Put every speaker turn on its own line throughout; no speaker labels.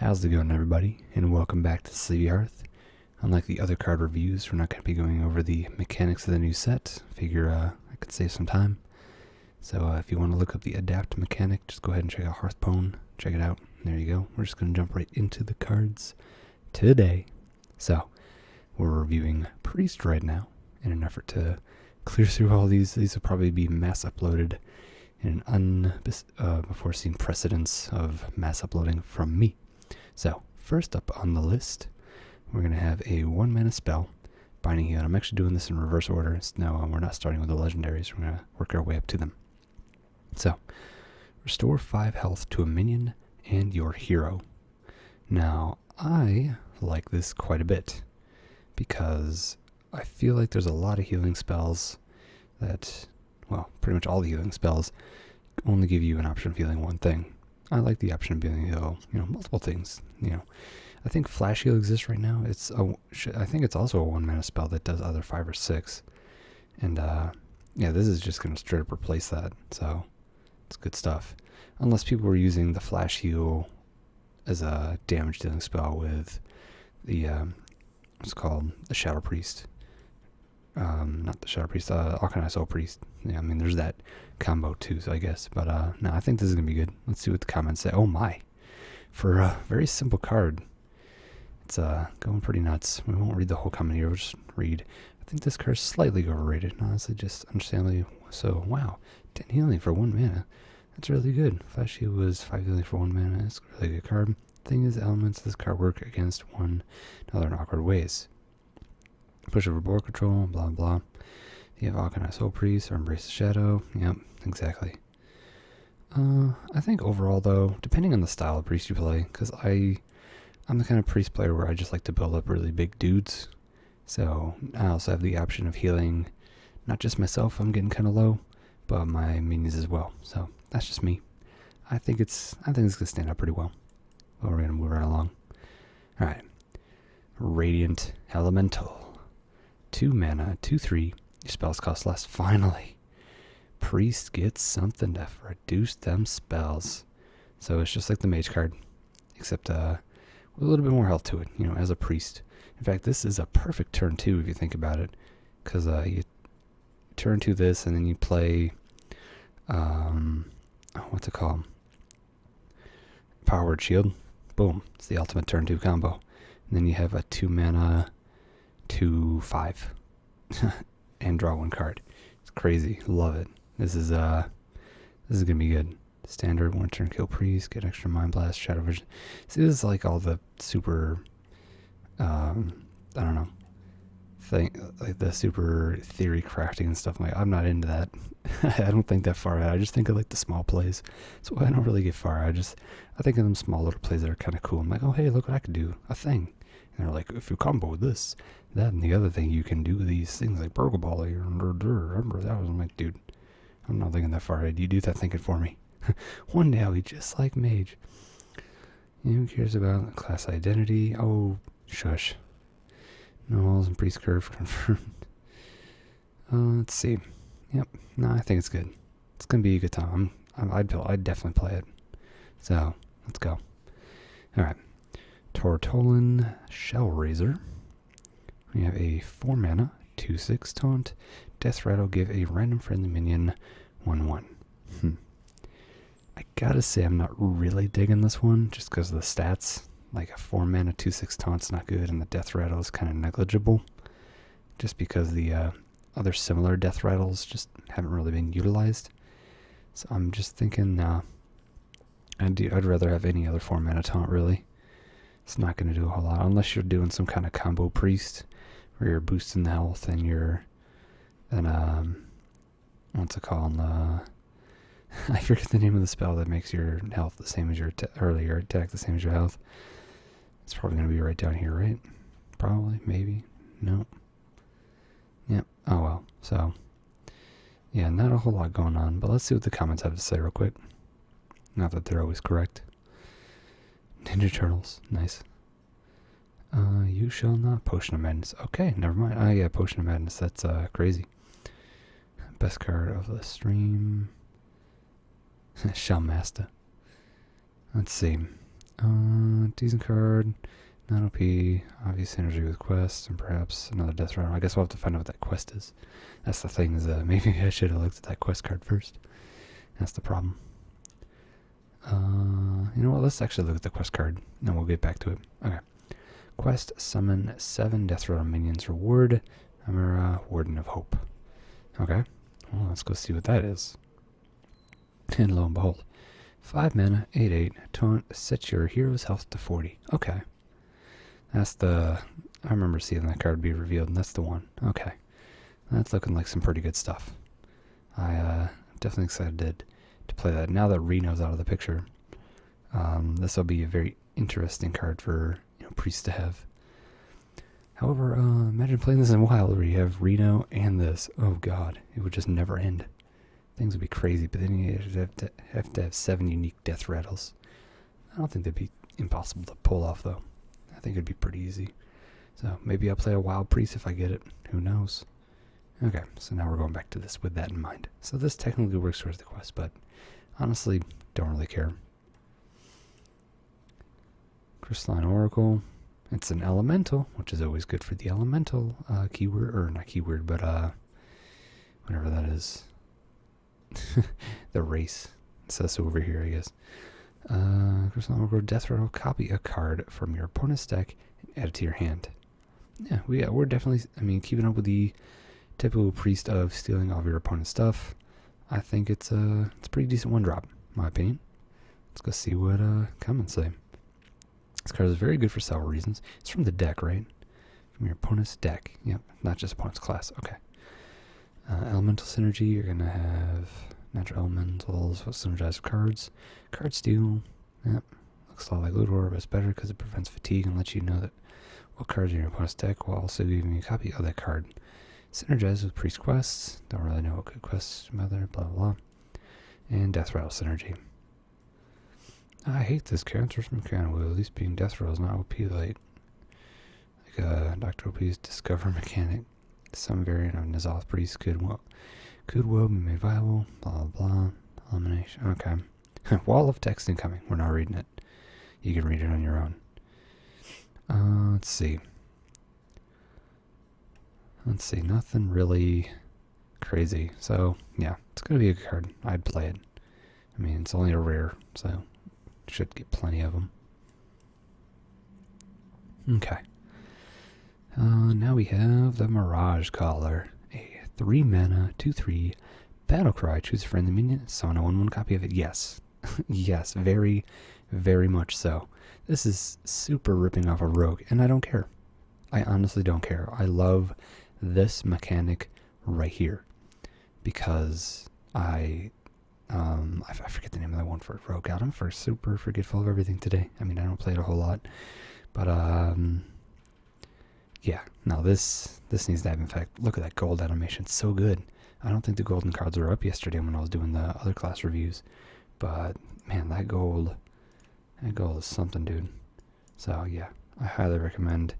How's it going, everybody? And welcome back to Sleepy Hearth. Unlike the other card reviews, we're not going to be going over the mechanics of the new set. Figure I could save some time. So if you want to look up the adapt mechanic, just go ahead and check out Hearthpwn. Check it out. There you go. We're just going to jump right into the cards today. So we're reviewing Priest right now in an effort to clear through all these. These will probably be mass uploaded in an before seen precedence of mass uploading from me. So first up on the list, we're going to have a 1-mana spell, Binding Heal. I'm actually doing this in reverse order. No, we're not starting with the legendaries. We're going to work our way up to them. So, restore 5 health to a minion and your hero. Now, I like this quite a bit because I feel like there's a lot of healing spells that, well, pretty much all the healing spells only give you an option of healing one thing. I like the option of healing, multiple things. I think Flash Heal exists right now. I think it's also a 1-mana spell that does either 5 or 6. And this is just going to straight up replace that. So it's good stuff. Unless people were using the Flash Heal as a damage dealing spell with the what's it called, the Shadow Priest. Not the Shadow Priest, Arcanine Soul Priest. Yeah, I mean, there's that combo too, so I guess. But no, I think this is going to be good. Let's see what the comments say. Oh my. For a very simple card, it's going pretty nuts. We won't read the whole comment here, we'll just read. I think this card's slightly overrated, honestly, just understandably. So, wow, 10 healing for 1 mana. That's really good. Flash Heal was 5 healing for 1 mana. It's a really good card. Thing is, elements of this card work against one another in awkward ways. Push over board control, blah, blah. You have Arcanine Soul Priest or Embrace the Shadow. Yep, exactly. I think overall, though, depending on the style of priest you play, because I'm the kind of priest player where I just like to build up really big dudes. So I also have the option of healing not just myself, I'm getting kind of low, but my minions as well. So that's just me. I think it's gonna stand up pretty well. Well, we're gonna move right along. All right, Radiant Elemental. 2 mana, 2/3. Your spells cost less. Finally, Priest gets something to reduce them spells. So it's just like the Mage card, except with a little bit more health to it. As a Priest. In fact, this is a perfect turn 2 if you think about it, because you turn 2 this, and then you play, what's it called? Power Word Shield. Boom! It's the ultimate turn 2 combo. And then you have a 2 mana. 2/5 and draw 1 card. It's crazy. Love it. This is gonna be good. Standard 1 turn kill priest, get extra mind blast, shadow vision. See, this is like all the super I don't know thing, like the super theory crafting and stuff. I'm not into that. I don't think that far out. I just think of like the small plays. So I don't really get far. I think of them small little plays that are kind of cool. I'm like, oh hey, look what I could do. A thing. And they're like, if you combo this, that, and the other thing, you can do these things like Burgle Ball. Remember that was, I'm like, dude, I'm not thinking that far ahead. You do that thinking for me. One day I'll be just like Mage. Who cares about class identity? Oh, shush. No walls and priest curve confirmed. Let's see. Yep. No, I think it's good. It's gonna be a good time. I'd definitely play it. So let's go. All right. Torrid Owen, Shell Razor. We have a 4 mana, 2/6 taunt. Death Rattle, give a random friendly minion 1/1. I gotta say I'm not really digging this one just because of the stats. Like a 4 mana, 2/6 taunt's not good, and the Death Rattle is kind of negligible. Just because the other similar Death Rattles just haven't really been utilized. So I'm just thinking, I'd rather have any other 4 mana taunt really. It's not going to do a whole lot unless you're doing some kind of combo priest where you're boosting the health and what's it called? I forget the name of the spell that makes your health the same as your earlier attack the same as your health. It's probably going to be right down here, right? Probably, maybe, no. Yep. Oh well. So yeah, not a whole lot going on, but let's see what the comments have to say real quick. Not that they're always correct. Ninja Turtles, nice. You shall not. Potion of Madness. Okay, never mind. Oh yeah, Potion of Madness. That's crazy. Best card of the stream. Shell Master. Let's see. Decent card. Not OP. Obvious synergy with quests, and perhaps another death rattle. I guess we'll have to find out what that quest is. That's the thing, is maybe I should have looked at that quest card first. That's the problem. You know what? Let's actually look at the quest card, and then we'll get back to it. Okay. Quest, summon 7 death rattle minions. Reward, Amira, Warden of Hope. Okay. Well, let's go see what that is. And lo and behold. 5 mana, 8/8, taunt, set your hero's health to 40. Okay. That's the... I remember seeing that card be revealed, and that's the one. Okay. That's looking like some pretty good stuff. I'm definitely excited to play that. Now that Reno's out of the picture, this will be a very interesting card for priests to have. However, imagine playing this in Wild where you have Reno and this. Oh god, it would just never end. Things would be crazy, but then you have to have 7 unique death rattles. I don't think that'd be impossible to pull off, though. I think it'd be pretty easy. So maybe I'll play a Wild Priest if I get it. Who knows? Okay, so now we're going back to this with that in mind. So this technically works towards the quest, but honestly, don't really care. Crystalline Oracle. It's an elemental, which is always good for the elemental keyword, or not keyword, but whatever that is. The race. It says over here, I guess. Crystalline Oracle, death rattle, copy a card from your opponent's deck and add it to your hand. Yeah, we're definitely, keeping up with the typical priest of stealing all of your opponent's stuff. I think it's a pretty decent one drop, in my opinion. Let's go see what comments say. This card is very good for several reasons. It's from the deck, right? From your opponent's deck. Yep, not just opponent's class. Okay. Elemental synergy, you're going to have natural elementals, synergized cards. Card steal. Yep. Looks a lot like Loot Orb, but it's better because it prevents fatigue and lets you know that what cards are in your opponent's deck while also giving you a copy of that card. Synergize with priest quests. Don't really know what good quests about there. Blah, blah, blah. And death rattle synergy. I hate this cancerous mechanic with at least being death rattle is not OP like Dr. OP's discover mechanic. Some variant of N'Zoth Priest could well be made viable. Blah blah blah. Elimination. Okay. Wall of text incoming. We're not reading it. You can read it on your own. Let's see. Nothing really crazy. So yeah, it's gonna be a good card. I'd play it. It's only a rare, so should get plenty of them. Okay. Now we have the Mirage Caller. A 3 mana, 2/3 battle cry. Choose a friendly minion. Summon a 1/1 copy of it. Yes. Yes, very, very much so. This is super ripping off a rogue, and I don't care. I honestly don't care. I love this mechanic right here. Because I forget the name of that one for rogue. God, I'm super forgetful of everything today. I don't play it a whole lot. But, yeah, no, this needs to have, in fact, look at that gold animation. It's so good. I don't think the golden cards were up yesterday when I was doing the other class reviews. But, man, that gold is something, dude. So, yeah, I highly recommend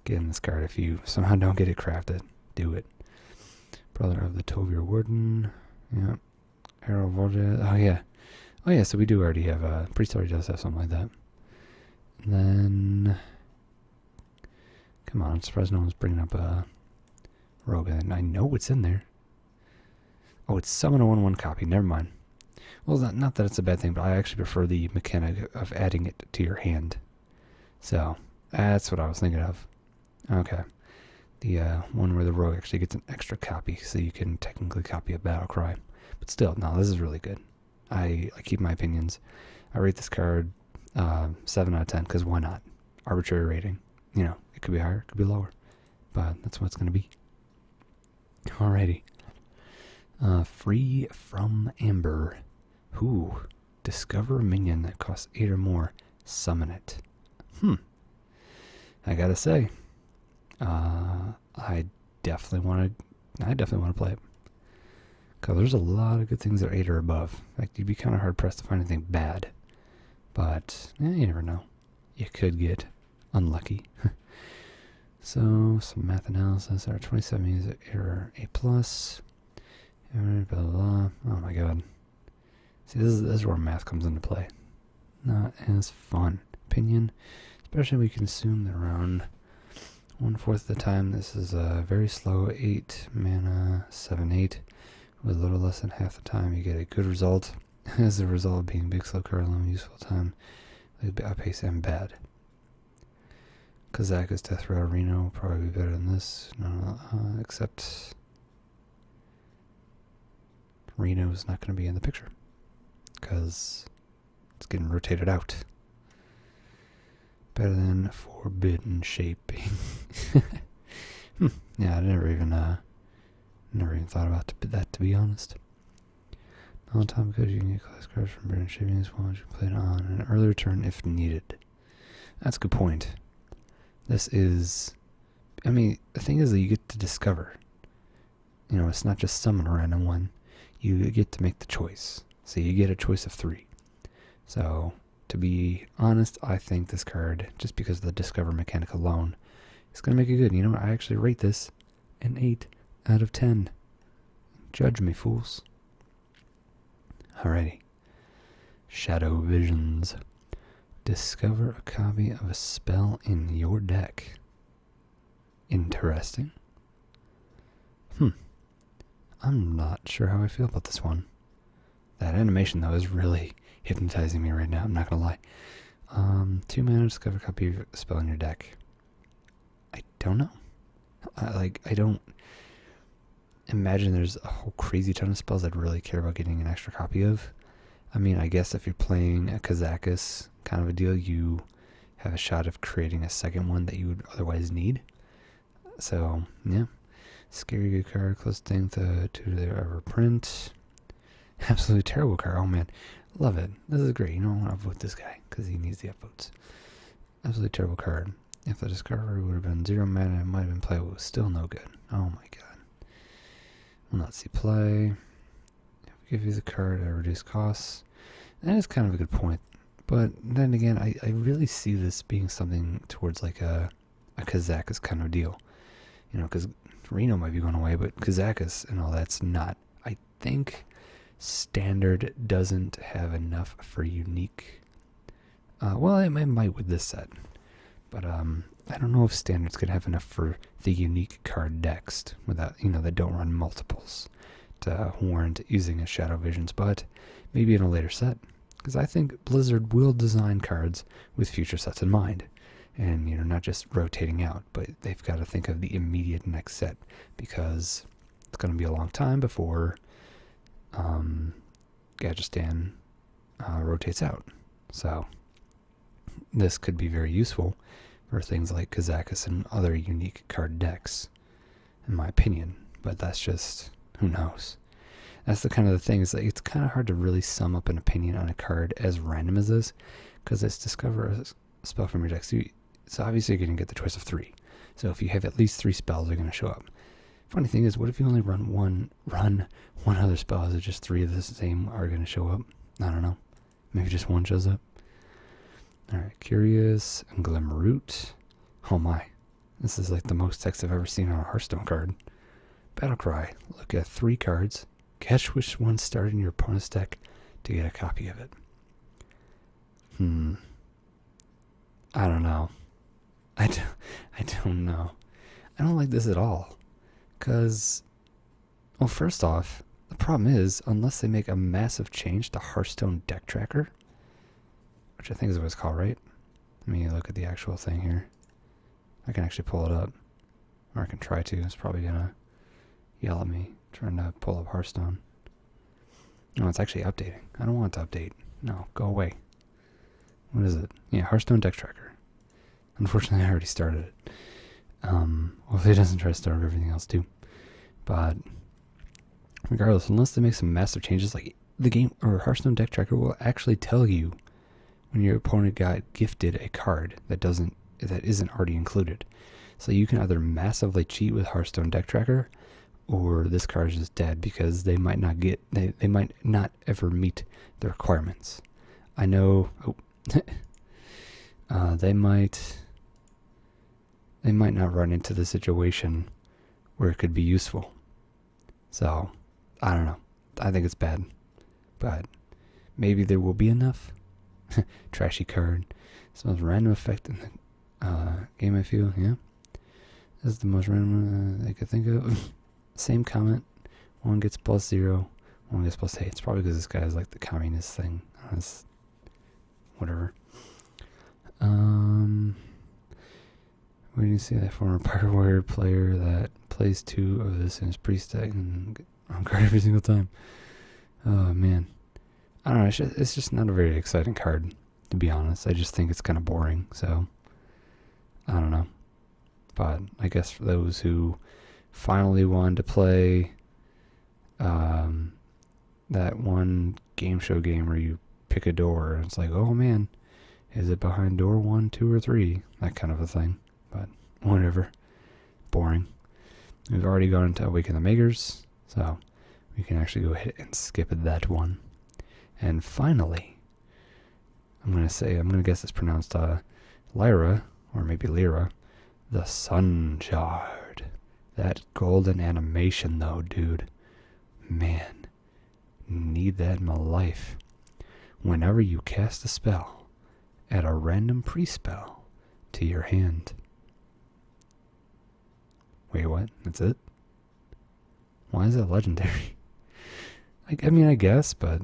getting this card. If you somehow don't get it crafted, do it. Brother of the Tovir Warden. Yeah. Arrow Volja. Oh, yeah, so we do already have, Priest already does have something like that. And then... Come on, I'm surprised no one's bringing up a rogue. And I know what's in there. Oh, it's summon a 1/1 copy. Never mind. Well, not that it's a bad thing, but I actually prefer the mechanic of adding it to your hand. So, that's what I was thinking of. Okay. The one where the rogue actually gets an extra copy, so you can technically copy a battle cry. But still, no, this is really good. I keep my opinions. I rate this card 7 out of 10, because why not? Arbitrary rating. It could be higher, it could be lower. But that's what it's going to be. Alrighty. Free from Amber. Ooh. Discover a minion that costs 8 or more. Summon it. I gotta say, I definitely want to play it. Because there's a lot of good things that are 8 or above. In fact, you'd be kind of hard pressed to find anything bad. But, you never know. You could get unlucky. So, some math analysis. Our 27 is error A+. Blah, blah, blah. Oh my god. See, this is where math comes into play. Not as fun. opinion. Especially we consume around 1/4 of the time. This is a very slow 8 mana, 7/8. With a little less than half the time, you get a good result. As a result of being big, slow card, long useful time, outpace, and bad. Kazaka's Death Row Reno will probably be better than this. No, except Reno is not going to be in the picture because it's getting rotated out. Better than Forbidden Shaping. Yeah, I never even thought about that, to be honest. All time because you can get class cards from Forbidden Shaping as well as you play it on an early turn if needed. That's a good point. This is, I mean, the thing is that you get to discover. You know, it's not just summon a random one. You get to make the choice. So you get a choice of 3. So, to be honest, I think this card, just because of the discover mechanic alone, is going to make it good. You know what? I actually rate this an 8 out of 10. Judge me, fools. Alrighty. Shadow Visions. Discover a copy of a spell in your deck. Interesting. I'm not sure how I feel about this one. That animation, though, is really hypnotizing me right now. I'm not going to lie. 2 mana, discover a copy of a spell in your deck. I don't know. I don't imagine there's a whole crazy ton of spells I'd really care about getting an extra copy of. I mean, I guess if you're playing a Kazakus kind of a deal, you have a shot of creating a second one that you would otherwise need. So, yeah. Scary good card, close thing to their ever print. Absolutely terrible card. Oh man, love it. This is great. You know, I want to vote this guy because he needs the upvotes. Absolutely terrible card. If the discovery would have been 0 mana, it might have been playable. It was still no good. Oh my god. Will not see play. Give you the card at reduced costs. That is kind of a good point. But then again, I really see this being something towards like a Kazakus kind of deal. You know, because Reno might be going away, but Kazakus and all that's not. I think Standard doesn't have enough for unique. Well, it might with this set. But I don't know if Standard's going to have enough for the unique card decks without, you know, that don't run multiples to warrant using a Shadow Visions, but maybe in a later set. Because I think Blizzard will design cards with future sets in mind. And, you know, not just rotating out, but they've got to think of the immediate next set because it's going to be a long time before Gadgetzan rotates out. So this could be very useful for things like Kazakus and other unique card decks, in my opinion. But that's just, who knows? That's the kind of the thing, is like it's kind of hard to really sum up an opinion on a card as random as this, because it's discover a spell from your deck. So obviously you're going to get the choice of 3. So if you have at least 3 spells, they're going to show up. Funny thing is, what if you only run one other spell? Is it just 3 of the same are going to show up? I don't know. Maybe just 1 shows up. Alright, Curious and Glimroot. Oh my. This is like the most text I've ever seen on a Hearthstone card. Battlecry. Look at 3 cards. Catch which one started in your opponent's deck to get a copy of it. I don't know. I don't know. I don't like this at all. Because, well, first off, the problem is, unless they make a massive change to Hearthstone Deck Tracker, which I think is what it's called, right? Let me look at the actual thing here. I can actually pull it up. Or I can try to. It's probably going to yell at me trying to pull up Hearthstone. No, it's actually updating. I don't want it to update. No, go away. What is it? Yeah, Hearthstone Deck Tracker. Unfortunately, I already started it. Well, if it doesn't try to start everything else too. But regardless, unless they make some massive changes, like the game or Hearthstone Deck Tracker will actually tell you when your opponent got gifted a card that isn't already included. So you can either massively cheat with Hearthstone Deck Tracker, or this card is just dead because they might not ever meet the requirements. I know. They might not run into the situation where it could be useful. So, I don't know. I think it's bad. But maybe there will be enough. Trashy card. It's the most random effect in the game, I feel. Yeah. This is the most random I could think of. Same comment. One gets +0. One gets +8. It's probably because this guy is like the communist thing. Whatever. Where do you see that former Power Warrior player that plays 2 of this in his priest deck and on card every single time? Oh man, I don't know. It's just not a very exciting card, to be honest. I just think it's kind of boring. So I don't know. But I guess for those who finally wanted to play that one game show game where you pick a door and it's like, oh man, is it behind door 1, 2, or 3? That kind of a thing. But whatever. Boring. We've already gone into Awaken the Makers, so we can actually go ahead and skip that one. And finally, I'm going to guess it's pronounced Lyra, or maybe Lyra, the Sun Shard. That golden animation though, dude. Man, need that in my life. Whenever you cast a spell, add a random pre-spell to your hand. Wait, what? That's it? Why is it legendary? I mean, I guess, but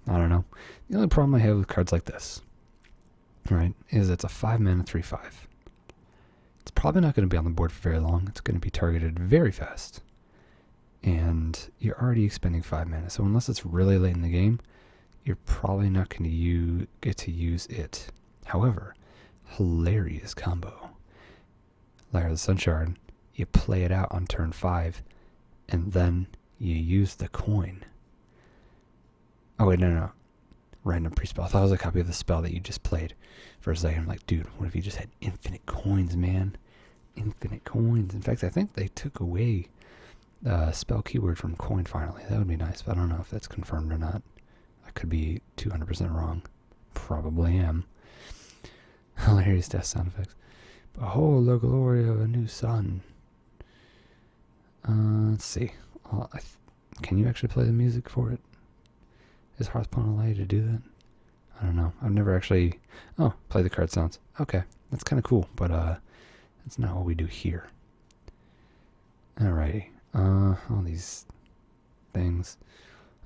I don't know. The only problem I have with cards like this, right, is it's a 5-mana 3/5. It's probably not going to be on the board for very long. It's going to be targeted very fast. And you're already expending 5 mana. So unless it's really late in the game, you're probably not going to get to use it. However, hilarious combo. Lyra the Sun Shard, you play it out on turn 5, and then you use the coin. Oh wait, no. Random pre-spell. I thought it was a copy of the spell that you just played. For a second, I'm like, dude, what if you just had infinite coins, man? Infinite coins. In fact, I think they took away the spell keyword from coin finally. That would be nice, but I don't know if that's confirmed or not. I could be 200% wrong. Probably am. Hilarious death sound effects. Behold the glory of a new sun. Let's see. Can you actually play the music for it? Is Hearthstone allow you to do that? I don't know. I've never actually... Oh, play the card sounds. Okay, that's kind of cool, but that's not what we do here. Alrighty. All these things.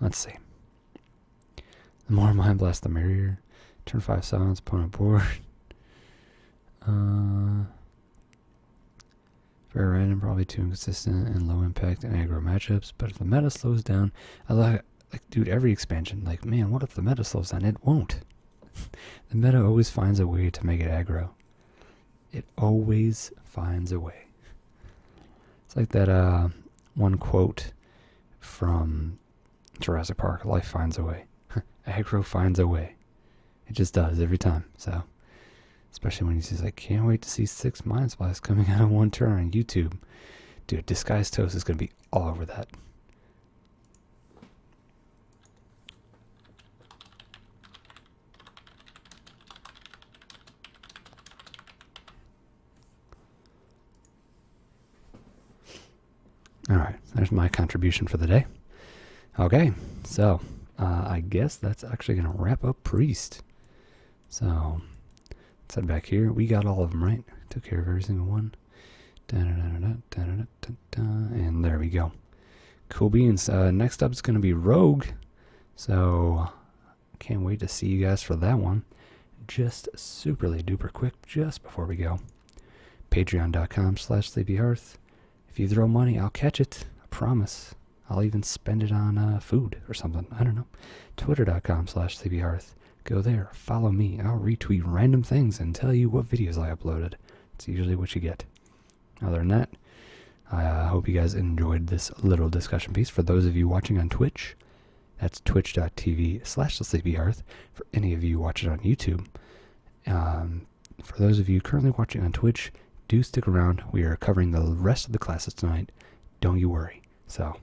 Let's see. The more Mind Blast, the merrier. Turn 5 silence, opponent board. Very random, probably too inconsistent and low impact in aggro matchups. But if the meta slows down, I like dude, every expansion. Like, man, what if the meta slows down? It won't. The meta always finds a way to make it aggro. It always finds a way. It's like that one quote from Jurassic Park: "Life finds a way." Aggro finds a way. It just does every time. So. Especially when he says, I can't wait to see 6 Mind Splash coming out of one turn on YouTube. Dude, Disguised Toast is going to be all over that. Alright, there's my contribution for the day. Okay, so I guess that's actually going to wrap up Priest. So... let's head back here. We got all of them, right? Took care of every single one. And there we go. Cool beans. Next up is going to be Rogue. So, can't wait to see you guys for that one. Just superly duper quick, just before we go. Patreon.com/SleepyHearth. If you throw money, I'll catch it. I promise. I'll even spend it on food or something. I don't know. Twitter.com/SleepyHearth. Go there, follow me. I'll retweet random things and tell you what videos I uploaded. It's usually what you get. Other than that, I hope you guys enjoyed this little discussion piece. For those of you watching on Twitch, that's twitch.tv/thesleepyhearth. For any of you watching on YouTube, for those of you currently watching on Twitch, do stick around. We are covering the rest of the classes tonight. Don't you worry. So,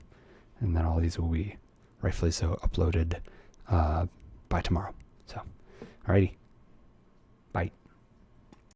and then all these will be, rightfully so, uploaded by tomorrow. So, alrighty.